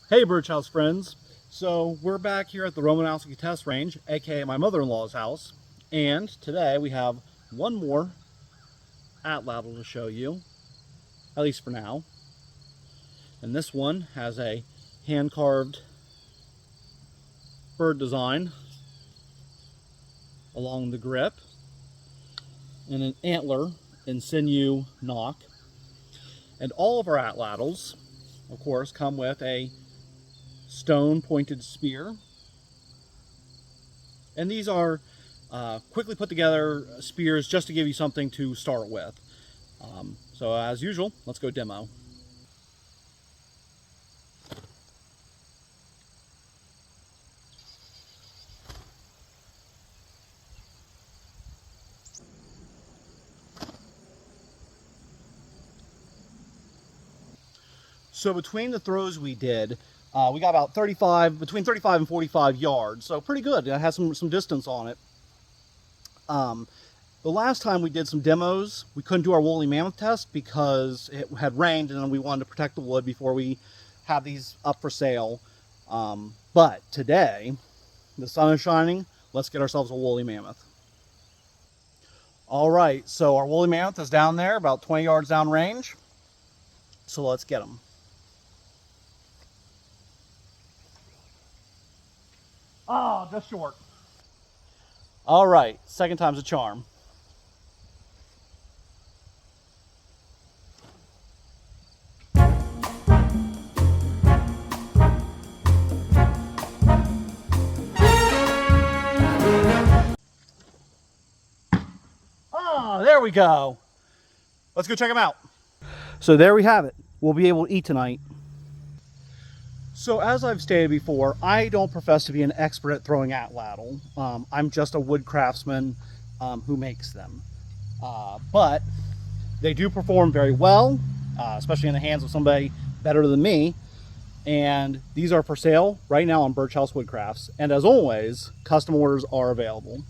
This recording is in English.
Hey Birchouse friends, so we're back here at the Romanowski test range, aka my mother-in-law's house, and today we have one more Atlatl to show you, at least for now. And this one has a hand-carved bird design along the grip and an antler and sinew knock. And all of our Atlatls, of course, come with a stone pointed spear, and these are quickly put together spears just to give you something to start with. So as usual, let's go demo. So between the throws we did, we got about between 35 and 45 yards, so pretty good. It has some distance on it. The last time we did some demos, we couldn't do our woolly mammoth test because it had rained and we wanted to protect the wood before we have these up for sale. But today, the sun is shining, let's get ourselves a woolly mammoth. All right, so our woolly mammoth is down there, about 20 yards down range. So let's get them. Oh, just short. All right, second time's a charm. Ah, there we go. Let's go check them out. So there we have it. We'll be able to eat tonight. So as I've stated before, I don't profess to be an expert at throwing Atlatl. I'm just a wood craftsman who makes them. But they do perform very well, especially in the hands of somebody better than me. And these are for sale right now on Birchouse Woodcrafts. And as always, custom orders are available.